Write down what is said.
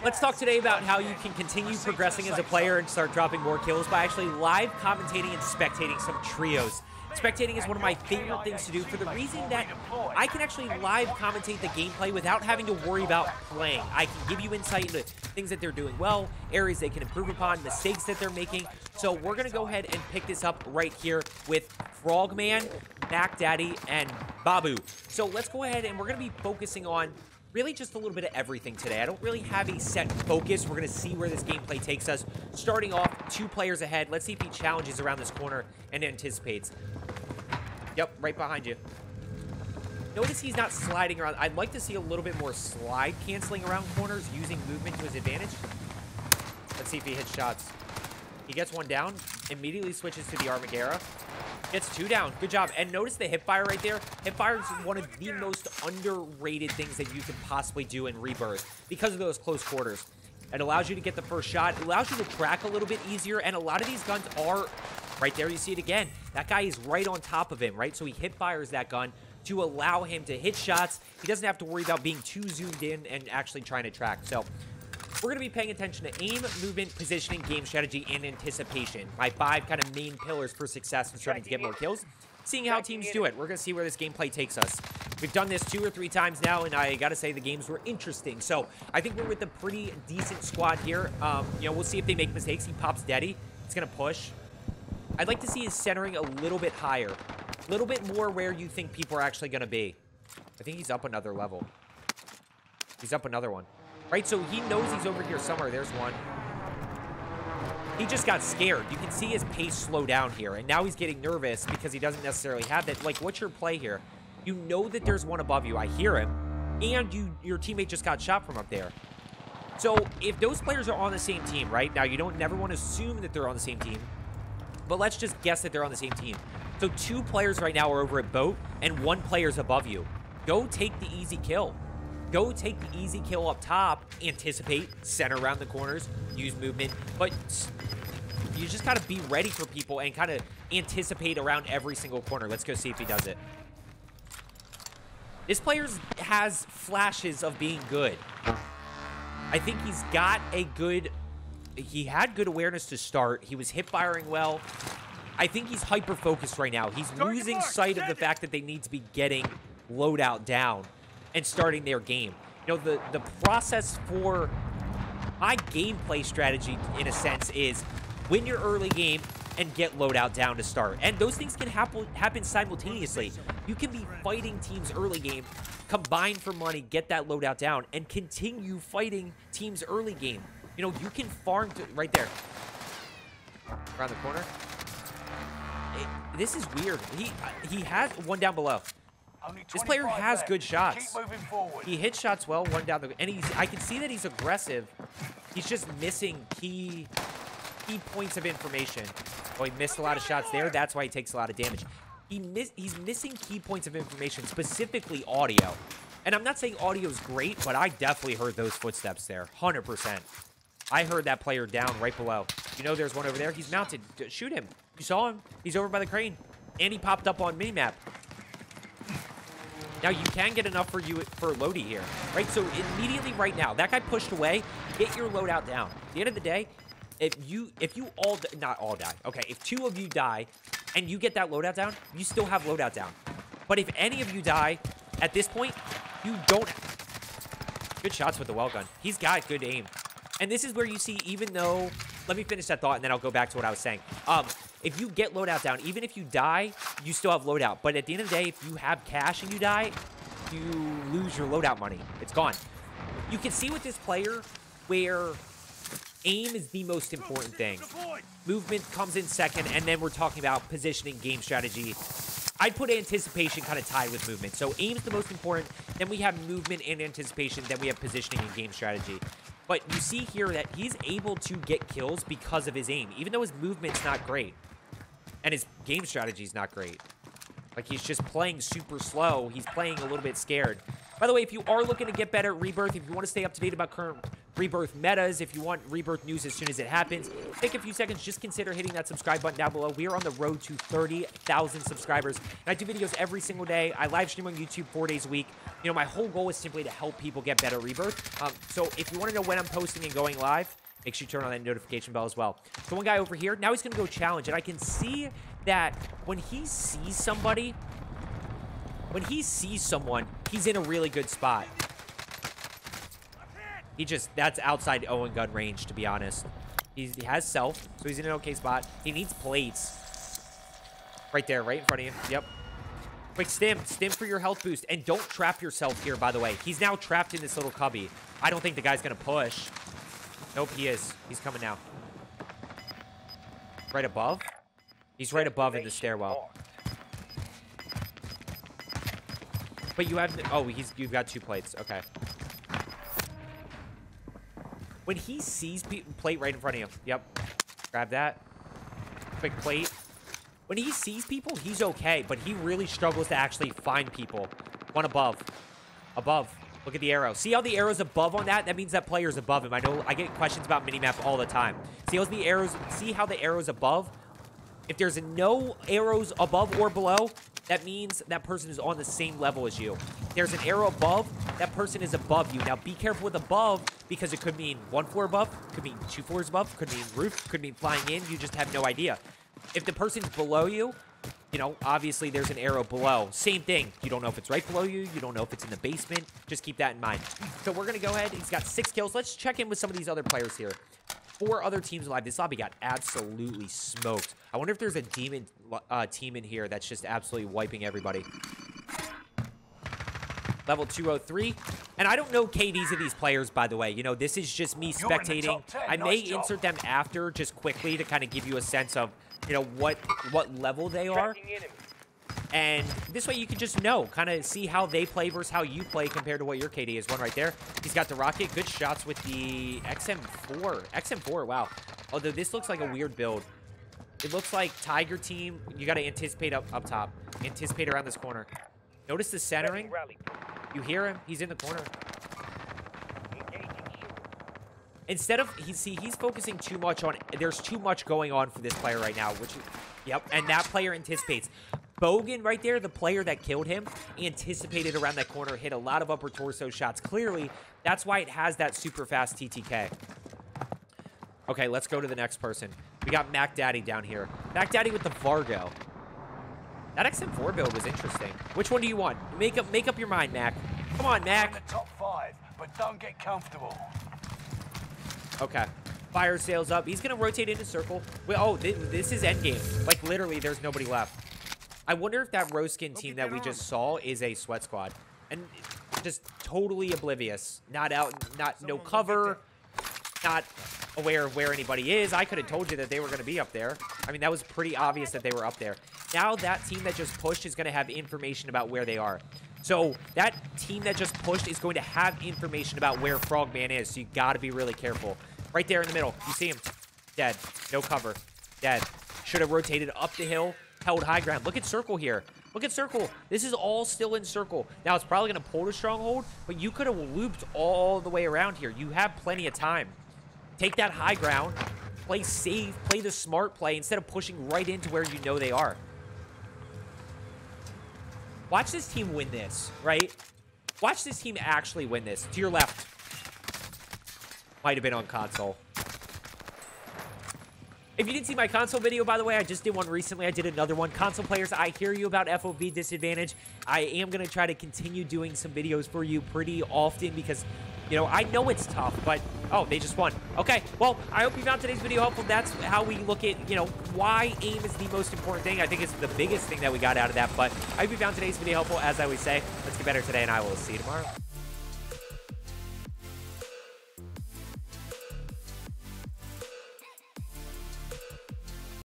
Let's talk today about how you can continue progressing as a player and start dropping more kills by actually live commentating and spectating some trios. Spectating is one of my favorite things to do for the reason that I can actually live commentate the gameplay without having to worry about playing. I can give you insight into things that they're doing well, areas they can improve upon, mistakes that they're making. So we're going to go ahead and pick this up right here with Frogman, Mac Daddy, and Babu. So let's go ahead and we're going to be focusing on really just a little bit of everything today. I don't really have a set focus. We're going to see where this gameplay takes us. Starting off, 2 players ahead. Let's see if he challenges around this corner and anticipates. Yep, right behind you. Notice he's not sliding around. I'd like to see a little bit more slide canceling around corners using movement to his advantage. Let's see if he hits shots. He gets 1 down, immediately switches to the Armaguerra. Gets 2 down. Good job. And notice the HIPFIRE right there. HIPFIRE is one of the most underrated things that you can possibly do in Rebirth because of those close quarters. It allows you to get the first shot. It allows you to track a little bit easier. And a lot of these guns are right there. You see it again. That guy is right on top of him, right? So he HIPFIREs that gun to allow him to hit shots. He doesn't have to worry about being too zoomed in and actually trying to track. So we're going to be paying attention to aim, movement, positioning, game strategy, and anticipation. My 5 kind of main pillars for success and starting to get more kills. Seeing how teams do it. We're going to see where this gameplay takes us. We've done this 2 or 3 times now, and I got to say the games were interesting. So I think we're with a pretty decent squad here. You know, we'll see if they make mistakes. He pops Daddy. It's going to push. I'd like to see his centering a little bit higher. A little bit more where you think people are actually going to be. I think he's up another level. He's up another one. Right, so he knows he's over here somewhere. There's one. He just got scared. You can see his pace slow down here. And now he's getting nervous because he doesn't necessarily have that. Like, what's your play here? You know that there's one above you. I hear him. And your teammate just got shot from up there. So, if those players are on the same team, right? Now, you don't never want to assume that they're on the same team. But let's just guess that they're on the same team. So, 2 players right now are over at boat. And 1 player's above you. Go take the easy kill. Go take the easy kill up top, anticipate, center around the corners, use movement, but you just got to be ready for people and kind of anticipate around every single corner. Let's go see if he does it. This player has flashes of being good. I think he's got a good... He had good awareness to start. He was hip-firing well. I think he's hyper-focused right now. He's losing sight of the fact that they need to be getting loadout down and starting their game. You know, the process for my gameplay strategy, in a sense, is win your early game and get loadout down to start. And those things can happen simultaneously. You can be fighting teams early game, combine for money, get that loadout down, and continue fighting teams early game. You know, you can farm to, right there. Around the corner. This is weird. He has 1 down below. This player has good shots. He hits shots well, 1 down the... And I can see that he's aggressive. He's just missing key points of information. Oh, he missed a lot of shots there. That's why he takes a lot of damage. He's missing key points of information, specifically audio. And I'm not saying audio is great, but I definitely heard those footsteps there. 100%. I heard that player down right below. You know there's one over there. He's mounted. Shoot him. You saw him. He's over by the crane. And he popped up on minimap. Now, you can get enough for Lodi here, right? So, immediately right now, that guy pushed away. Get your loadout down. At the end of the day, if you all... Not all die. Okay, if 2 of you die and you get that loadout down, you still have loadout down. But if any of you die, at this point, you don't... Good shots with the well gun. He's got good aim. And this is where you see, even though... Let me finish that thought, and then I'll go back to what I was saying. If you get loadout down, even if you die, you still have loadout. But at the end of the day, if you have cash and you die, you lose your loadout money. It's gone. You can see with this player where aim is the most important thing. Movement comes in second, and then we're talking about positioning, game strategy. I'd put anticipation kind of tied with movement. So aim is the most important. Then we have movement and anticipation. Then we have positioning and game strategy. But you see here that he's able to get kills because of his aim, even though his movement's not great. And his game strategy's not great. Like, he's just playing super slow. He's playing a little bit scared. By the way, if you are looking to get better at Rebirth, if you want to stay up to date about current Rebirth metas, if you want Rebirth news as soon as it happens, take a few seconds, just consider hitting that subscribe button down below. We are on the road to 30,000 subscribers, and I do videos every single day. I live stream on YouTube 4 days a week. You know, my whole goal is simply to help people get better Rebirth. So if you want to know when I'm posting and going live, make sure you turn on that notification bell as well. So one guy over here, now he's going to go challenge, and I can see that when he sees somebody, he's in a really good spot. That's outside Owen gun range, to be honest. He has self, so he's in an okay spot. He needs plates. Right there, right in front of you. Yep. Quick stim for your health boost. And don't trap yourself here, by the way. He's now trapped in this little cubby. I don't think the guy's going to push. Nope, he is. He's coming now. Right above? He's right above in the stairwell. But you have... Oh, you've got 2 plates. Okay. When he sees plate right in front of you. Yep. Grab that. Quick plate. When he sees people, he's okay. But he really struggles to actually find people. One above. Above. Look at the arrow. See how the arrow's above on that? That means that player's above him. I know I get questions about minimap all the time. See how the arrow's above? If there's no arrows above or below, that means that person is on the same level as you. If there's an arrow above, that person is above you. Now, be careful with above, because it could mean 1 floor above, could mean 2 floors above, could mean roof, could mean flying in. You just have no idea. If the person's below you, you know, obviously there's an arrow below. Same thing. You don't know if it's right below you. You don't know if it's in the basement. Just keep that in mind. So we're going to go ahead. He's got 6 kills. Let's check in with some of these other players here. 4 other teams alive. This lobby got absolutely smoked. I wonder if there's a demon team in here that's just absolutely wiping everybody. Level 203. And I don't know KDs of these players, by the way. You know, this is just me spectating. I may insert them after just quickly to kind of give you a sense of, you know, what level they are. And this way you can just know, kind of see how they play versus how you play compared to what your KD is. One right there. He's got the rocket. Good shots with the XM4. XM4, wow. Although this looks like a weird build. It looks like Tiger team. You got to anticipate up top. Anticipate around this corner. Notice the centering. You hear him. He's in the corner. Instead of, he's focusing too much on, there's too much going on for this player right now, which, yep, and that player anticipates. Bogan right there, the player that killed him, anticipated around that corner, hit a lot of upper torso shots. Clearly, that's why it has that super fast TTK. Okay, let's go to the next person. We got Mac Daddy down here. Mac Daddy with the Vargo. That XM4 build was interesting. Which one do you want? Make up your mind, Mac. Come on, Mac. In the top 5, but don't get comfortable. Okay. Fire sails up. He's going to rotate into circle. Oh, this is endgame. Like, literally, there's nobody left. I wonder if that rose skin team that we just saw is a sweat squad. And just totally oblivious. No cover. Not aware of where anybody is. I could have told you that they were going to be up there. I mean, that was pretty obvious that they were up there. Now that team that just pushed is going to have information about where they are. So that team that just pushed is going to have information about where Frogman is. So you got to be really careful. Right there in the middle. You see him. Dead. No cover. Dead. Should have rotated up the hill. Held high ground. Look at circle here. Look at circle. This is all still in circle. Now, it's probably going to pull to stronghold, but you could have looped all the way around here. You have plenty of time. Take that high ground. Play safe. Play the smart play instead of pushing right into where you know they are. Watch this team win this, right? Watch this team actually win this. To your left. Might have been on console. If you didn't see my console video, by the way, I just did one recently. I did another one. Console players, I hear you about FOV disadvantage. I am going to try to continue doing some videos for you pretty often because, you know, I know it's tough, but, oh, they just won. Okay, well, I hope you found today's video helpful. That's how we look at, you know, why aim is the most important thing. I think it's the biggest thing that we got out of that, but I hope you found today's video helpful. As I always say, let's get better today, and I will see you tomorrow.